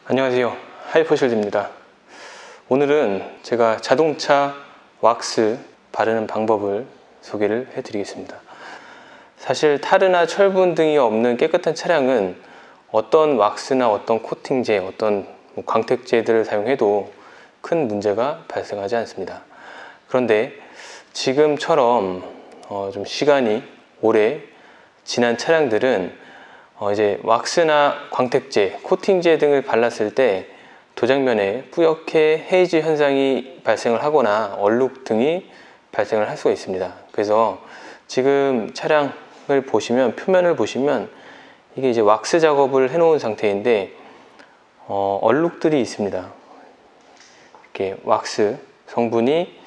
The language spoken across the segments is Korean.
안녕하세요, 하이퍼실드입니다. 오늘은 제가 자동차 왁스 바르는 방법을 소개를 해드리겠습니다. 사실 타르나 철분 등이 없는 깨끗한 차량은 어떤 왁스나 어떤 코팅제, 어떤 광택제들을 사용해도 큰 문제가 발생하지 않습니다. 그런데 지금처럼 좀 시간이 오래 지난 차량들은 이제 왁스나 광택제, 코팅제 등을 발랐을 때 도장면에 뿌옇게 헤이즈 현상이 발생을 하거나 얼룩 등이 발생을 할 수가 있습니다. 그래서 지금 차량을 보시면, 표면을 보시면 이게 이제 왁스 작업을 해 놓은 상태인데 얼룩들이 있습니다. 이렇게 왁스 성분이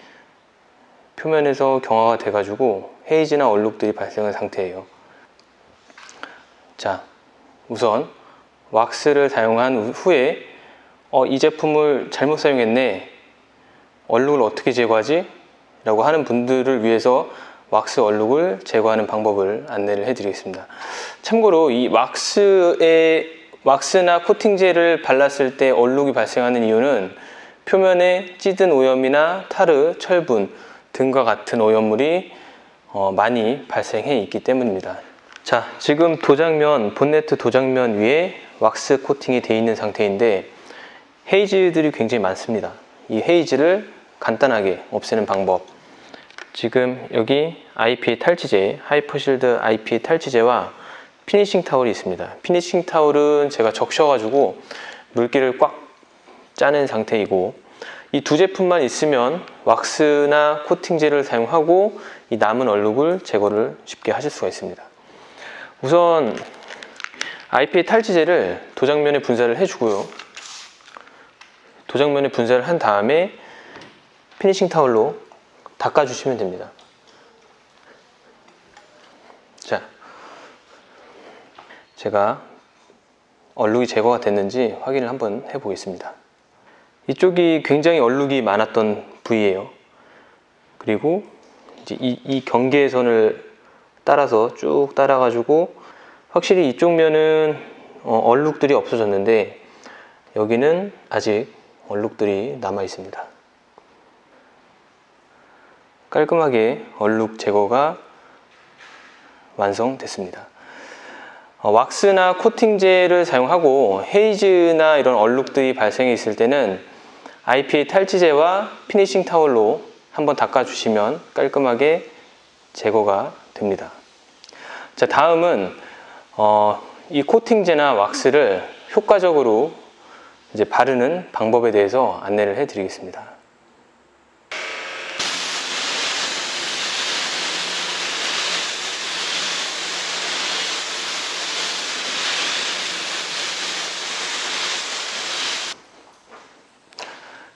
표면에서 경화가 돼 가지고 헤이즈나 얼룩들이 발생한 상태예요. 자, 우선 왁스를 사용한 후에 이 제품을 잘못 사용했네, 얼룩을 어떻게 제거하지? 라고 하는 분들을 위해서 왁스 얼룩을 제거하는 방법을 안내를 해 드리겠습니다. 참고로 이 왁스나 코팅제를 발랐을 때 얼룩이 발생하는 이유는 표면에 찌든 오염이나 타르, 철분 등과 같은 오염물이 많이 발생해 있기 때문입니다. 자, 지금 도장면, 본네트 도장면 위에 왁스 코팅이 되어 있는 상태인데 헤이즈들이 굉장히 많습니다. 이 헤이즈를 간단하게 없애는 방법, 지금 여기 IPA 탈취제, 하이퍼실드 IPA 탈취제와 피니싱 타올이 있습니다. 피니싱 타올은 제가 적셔가지고 물기를 꽉 짜낸 상태이고, 이 두 제품만 있으면 왁스나 코팅제를 사용하고 이 남은 얼룩을 제거를 쉽게 하실 수가 있습니다. 우선 IPA 탈취제를 도장면에 분사를 해주고요. 도장면에 분사를 한 다음에 피니싱 타올로 닦아주시면 됩니다. 자, 제가 얼룩이 제거가 됐는지 확인을 한번 해보겠습니다. 이쪽이 굉장히 얼룩이 많았던 부위예요. 그리고 이제 이 경계선을 따라서 쭉 따라가지고 확실히 이쪽 면은 얼룩들이 없어졌는데 여기는 아직 얼룩들이 남아 있습니다. 깔끔하게 얼룩 제거가 완성됐습니다. 왁스나 코팅제를 사용하고 헤이즈나 이런 얼룩들이 발생해 있을 때는 IPA 탈취제와 피니싱 타올로 한번 닦아주시면 깔끔하게 제거가 됩니다. 자, 다음은 이 코팅제나 왁스를 효과적으로 이제 바르는 방법에 대해서 안내를 해 드리겠습니다.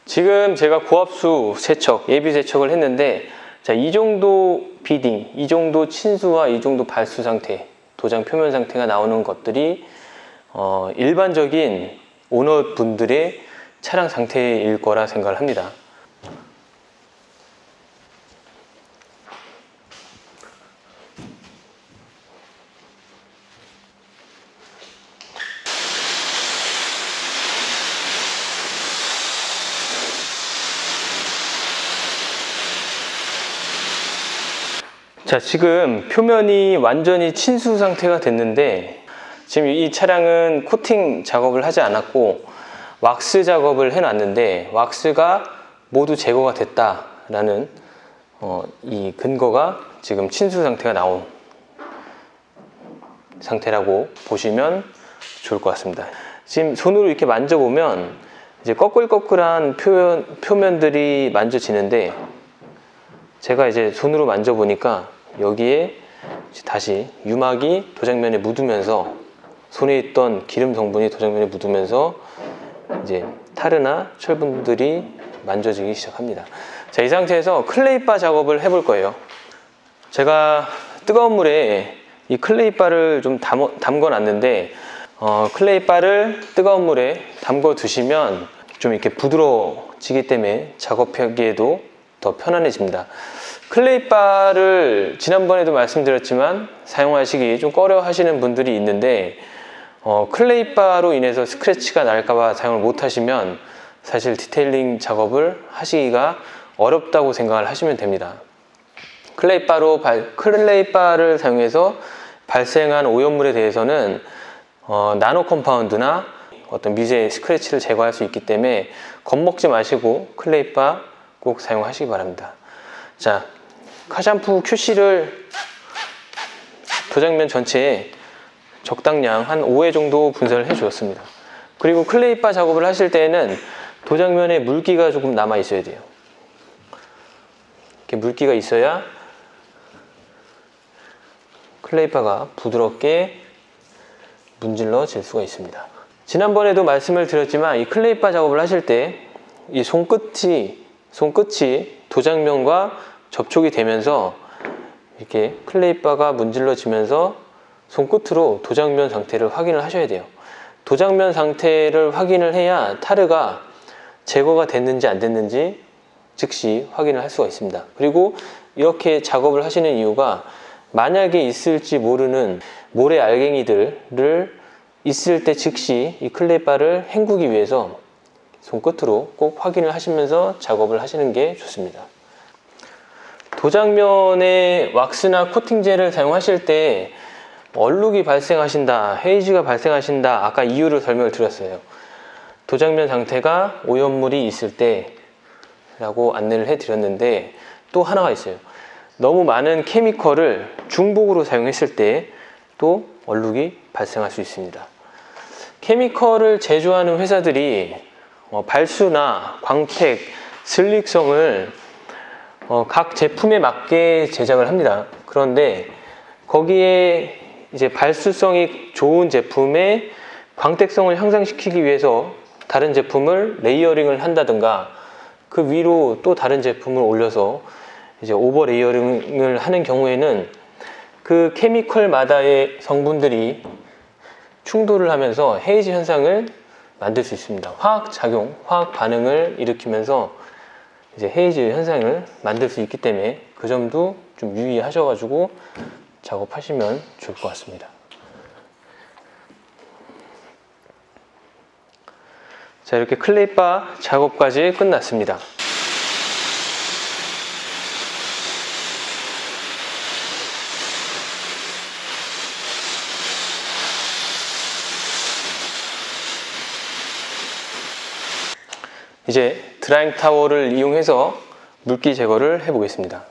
지금 제가 고압수 세척, 예비 세척을 했는데, 자, 이 정도 비딩, 이 정도 친수와 이 정도 발수 상태, 도장 표면 상태가 나오는 것들이 일반적인 오너분들의 차량 상태일 거라 생각을 합니다. 자, 지금 표면이 완전히 친수 상태가 됐는데, 지금 이 차량은 코팅 작업을 하지 않았고 왁스 작업을 해놨는데 왁스가 모두 제거가 됐다라는 이 근거가 지금 친수 상태가 나온 상태라고 보시면 좋을 것 같습니다. 지금 손으로 이렇게 만져보면 이제 꺼끌꺼끌한 표면들이 만져지는데, 제가 이제 손으로 만져보니까 여기에 다시 유막이 도장면에 묻으면서, 손에 있던 기름 성분이 도장면에 묻으면서 이제 타르나 철분들이 만져지기 시작합니다. 자, 이 상태에서 클레이바 작업을 해볼 거예요. 제가 뜨거운 물에 이 클레이바를 좀 담궈 놨는데 클레이바를 뜨거운 물에 담궈 두시면 좀 이렇게 부드러워지기 때문에 작업하기에도 더 편안해집니다. 클레이바를 지난번에도 말씀드렸지만 사용하시기 좀 꺼려 하시는 분들이 있는데 클레이바로 인해서 스크래치가 날까봐 사용을 못 하시면 사실 디테일링 작업을 하시기가 어렵다고 생각을 하시면 됩니다. 클레이바를 사용해서 발생한 오염물에 대해서는 나노 컴파운드나 어떤 미세 스크래치를 제거할 수 있기 때문에 겁먹지 마시고 클레이바 꼭 사용하시기 바랍니다. 자, 카샴푸 QC를 도장면 전체에 적당량 한 5회 정도 분사를 해 주었습니다. 그리고 클레이바 작업을 하실 때에는 도장면에 물기가 조금 남아 있어야 돼요. 이렇게 물기가 있어야 클레이바가 부드럽게 문질러질 수가 있습니다. 지난번에도 말씀을 드렸지만 이 클레이바 작업을 하실 때 이 손끝이 도장면과 접촉이 되면서 이렇게 클레이바가 문질러지면서 손끝으로 도장면 상태를 확인을 하셔야 돼요. 도장면 상태를 확인을 해야 타르가 제거가 됐는지 안 됐는지 즉시 확인을 할 수가 있습니다. 그리고 이렇게 작업을 하시는 이유가 만약에 있을지 모르는 모래 알갱이들을 있을 때 즉시 이 클레이바를 헹구기 위해서 손끝으로 꼭 확인을 하시면서 작업을 하시는 게 좋습니다. 도장면에 왁스나 코팅젤을 사용하실 때 얼룩이 발생하신다, 헤이즈가 발생하신다, 아까 이유를 설명을 드렸어요. 도장면 상태가 오염물이 있을 때 라고 안내를 해 드렸는데 또 하나가 있어요. 너무 많은 케미컬을 중복으로 사용했을 때 또 얼룩이 발생할 수 있습니다. 케미컬을 제조하는 회사들이 발수나 광택, 슬릭성을 각 제품에 맞게 제작을 합니다. 그런데 거기에 이제 발수성이 좋은 제품의 광택성을 향상시키기 위해서 다른 제품을 레이어링을 한다든가 그 위로 또 다른 제품을 올려서 이제 오버 레이어링을 하는 경우에는 그 케미컬마다의 성분들이 충돌을 하면서 헤이즈 현상을 만들 수 있습니다. 화학작용, 화학 반응을 일으키면서 이제 헤이즈 현상을 만들 수 있기 때문에 그 점도 좀 유의하셔가지고 작업하시면 좋을 것 같습니다. 자, 이렇게 클레이바 작업까지 끝났습니다. 이제 드라잉 타월을 이용해서 물기 제거를 해 보겠습니다.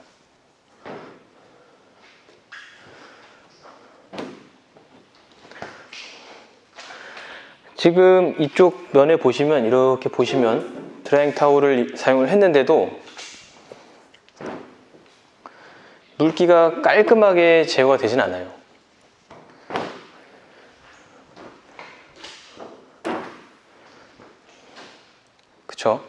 지금 이쪽 면에 보시면 이렇게 보시면 드라잉 타월을 사용을 했는데도 물기가 깔끔하게 제거가 되진 않아요. 그쵸?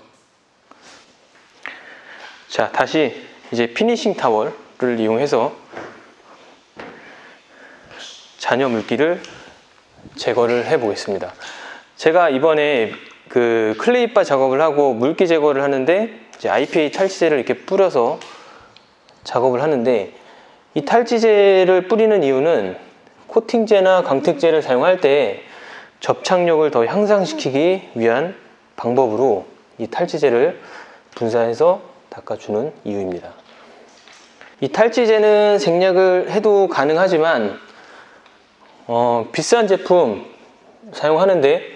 자, 다시 이제 피니싱 타월을 이용해서 잔여 물기를 제거를 해 보겠습니다. 제가 이번에 그 클레이바 작업을 하고 물기 제거를 하는데 이제 IPA 탈지제를 이렇게 뿌려서 작업을 하는데 이 탈지제를 뿌리는 이유는 코팅제나 광택제를 사용할 때 접착력을 더 향상시키기 위한 방법으로 이 탈지제를 분사해서 닦아주는 이유입니다. 이 탈지제는 생략을 해도 가능하지만 비싼 제품 사용하는데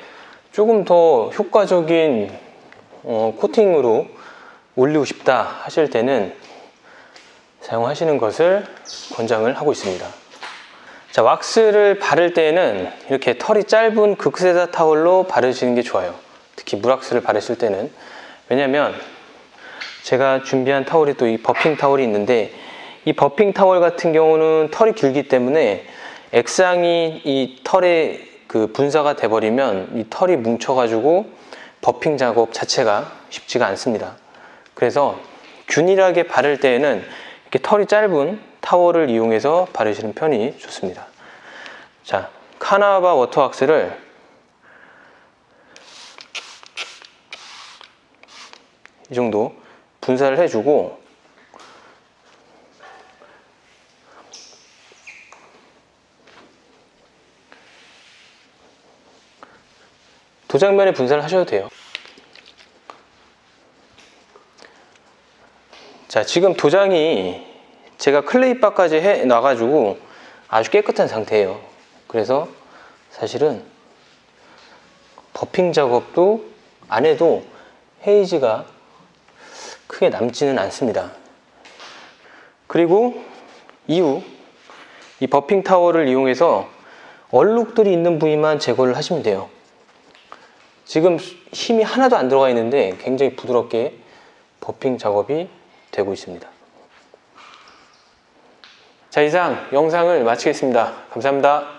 조금 더 효과적인 코팅으로 올리고 싶다 하실 때는 사용하시는 것을 권장을 하고 있습니다. 자, 왁스를 바를 때는 이렇게 털이 짧은 극세사 타월로 바르시는 게 좋아요. 특히 물왁스를 바르실 때는. 왜냐면 제가 준비한 타월이 또 이 버핑 타월이 있는데 이 버핑 타월 같은 경우는 털이 길기 때문에 액상이 이 털에 그 분사가 돼버리면 이 털이 뭉쳐가지고 버핑 작업 자체가 쉽지가 않습니다. 그래서 균일하게 바를 때에는 이렇게 털이 짧은 타월을 이용해서 바르시는 편이 좋습니다. 자, 카나바 워터왁스를 이 정도 분사를 해주고 도장면에 분사를 하셔도 돼요. 자, 지금 도장이 제가 클레이바까지 해 놔가지고 아주 깨끗한 상태예요. 그래서 사실은 버핑 작업도 안 해도 헤이즈가 크게 남지는 않습니다. 그리고 이후 이 버핑 타월을 이용해서 얼룩들이 있는 부위만 제거를 하시면 돼요. 지금 힘이 하나도 안 들어가 있는데 굉장히 부드럽게 버핑 작업이 되고 있습니다. 자, 이상 영상을 마치겠습니다. 감사합니다.